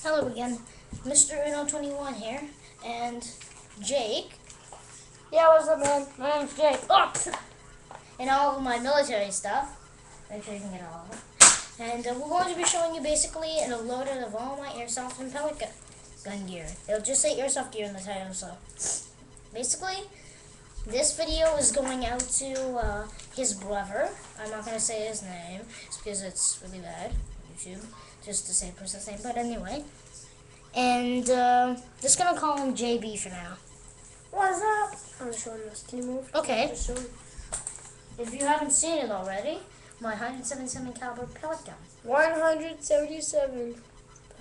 Hello again, Mr. Uno21 here, and Jake. Yeah, what's up, man? My name's Jake. Oh! And all of my military stuff. Make sure you can get all of it. And we're going to be showing you basically a loadout of all my airsoft and pellet gun gear. It'll just say airsoft gear in the title, so basically, this video is going out to his brother. I'm not going to say his name, because it's really bad on YouTube, just to say the person's name, but anyway. And just going to call him JB for now. What's up? I'm showing this. Can you move? Okay. If you haven't seen it already, my 177 caliber pellet gun. 177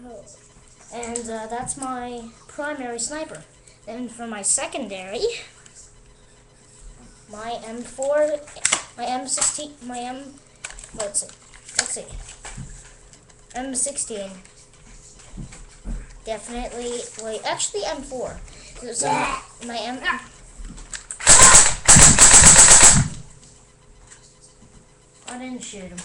pellet. And that's my primary sniper. Then for my secondary, my M4, my M16, my let's see, M16. Definitely, wait, actually M4. So my M. I didn't shoot him.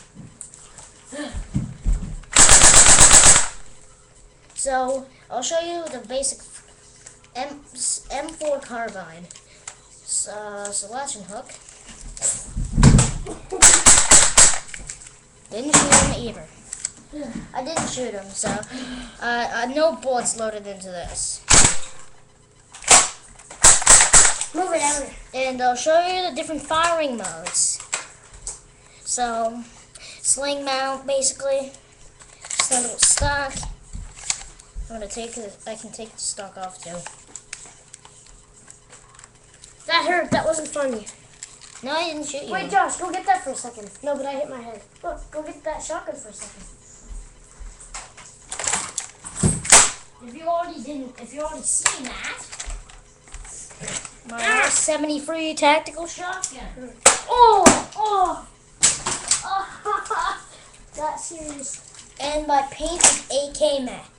So I'll show you the basic M4 carbine. Selection hook. Didn't shoot him either. I didn't shoot him, so no bullets loaded into this. Move it out. And I'll show you the different firing modes. So, sling mount, basically. Just a little stock. I can take the stock off too. That hurt. That wasn't funny. No, I didn't shoot you. Wait, Josh, go get that for a second. No, but I hit my head. Look, go get that shotgun for a second. If you already seen that, my 73 tactical shotgun. Oh! That's serious. And my painted AK mat.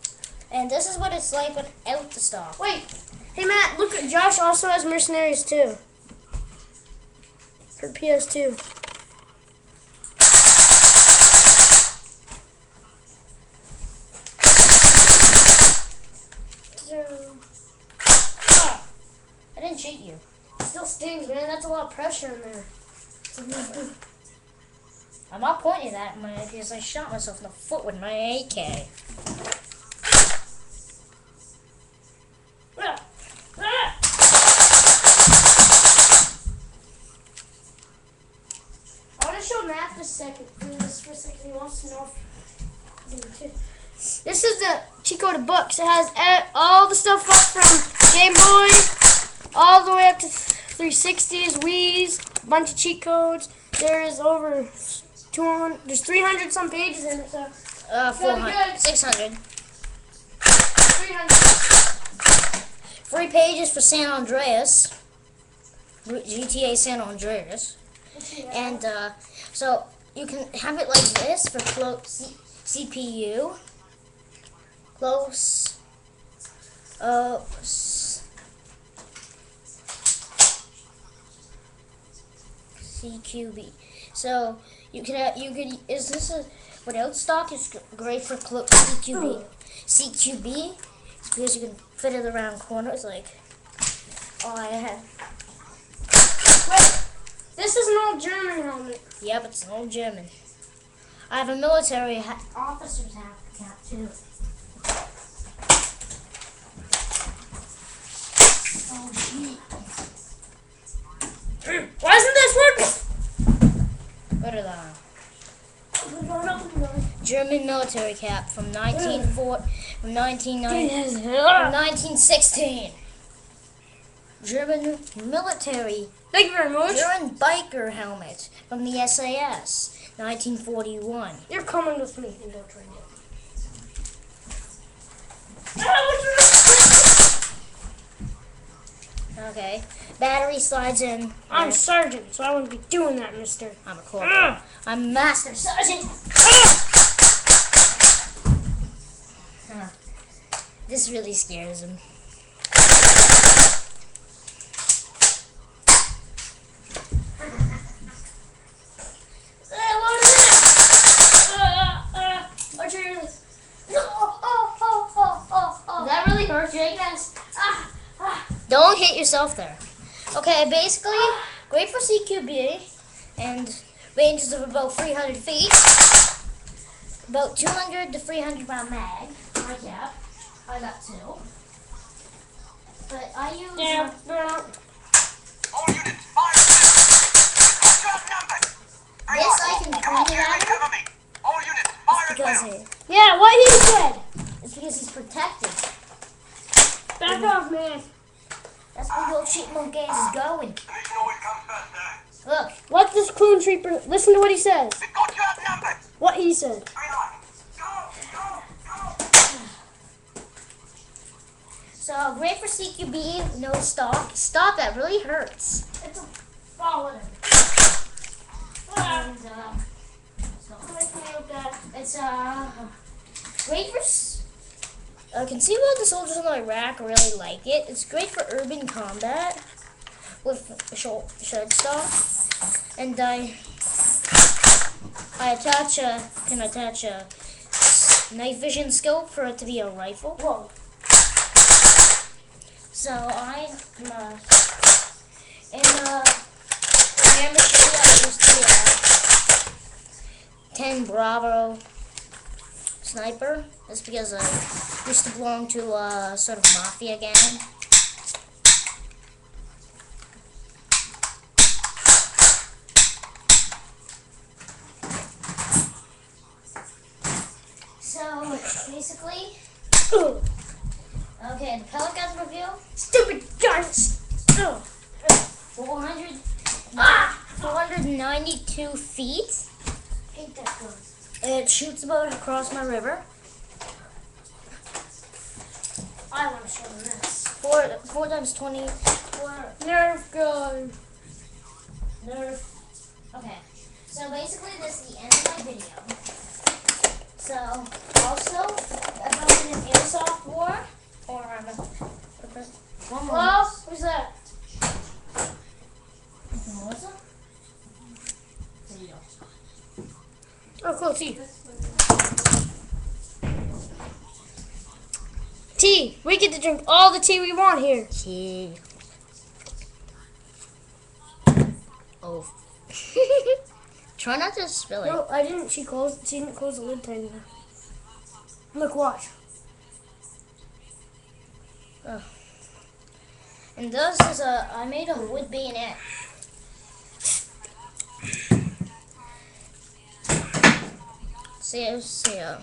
And this is what it's like without the stock. Wait, hey Matt, look, Josh also has Mercenaries too. For PS2. I didn't shoot you. It still stings, man. That's a lot of pressure in there. I'm not pointing at it because I shot myself in the foot with my AK. I want to show Matt for a second. He wants to know if... This is the cheat code books. It has all the stuff up from Game Boy all the way up to 360s, Wii's, a bunch of cheat codes. There's over 200, there's 300 some pages in it, so 400, 600. 300. 3 pages for San Andreas, GTA San Andreas, and so you can have it like this for close CPU, close, CQB. So you could is this a without stock is great for close CQB. CQB is because you can fit it around corners like all I have. Wait, this is an old German helmet. Yep, it's an old German. I have a military officer's cap too. Oh gee. Why isn't this working? What are that? German military cap from 1916. German military. Thank you very much. German biker helmet from the SAS, 1941. You're coming with me and don't try it. Okay. Battery slides in. I'm Sergeant, so I wouldn't be doing that, mister. I'm a corporal. I'm Master Sergeant. This really scares him. hurt you, I guess. Don't hit yourself there. Okay, basically, great for CQB and ranges of about 300 feet. About 200 to 300 round mag. Like that. I got two. But I use... All units, fire outnumbered. This I can point it at him. Cover me. All units, fire at Because will. Yeah, what he said. it's because he's protected. Back off, man. That's where your chipmunk ass is going. Division always comes first, sir. Look, Let this clone trooper listen to what he says. We've got you outnumbered. What he said. Green light. Go. so great for CQB, no stop. Stop, that really hurts. It's a fallen. And, it's great for. I can see why the soldiers in Iraq really like it. It's great for urban combat with shed stuff, and I can attach a night vision scope for it to be a rifle. Whoa. So I used the 10 Bravo sniper. That's because I used to belong to a sort of mafia gang. So basically, okay, the pellet gun review. Stupid guns. 492 feet. Hate that gun. It shoots about across my river. I want to show them this. 4 times 20. Nerf gun. Nerf. Okay. So basically, this is the end of my video. So also, if I'm in an airsoft war, or I'm one more. Hello? Who's that? Melissa? Oh, cool. T. Tea. We get to drink all the tea we want here. Tea. Oh. Try not to spill it. No, I didn't. She didn't close the lid tight enough. Look, watch. And this is I made a wood bayonet. See ya.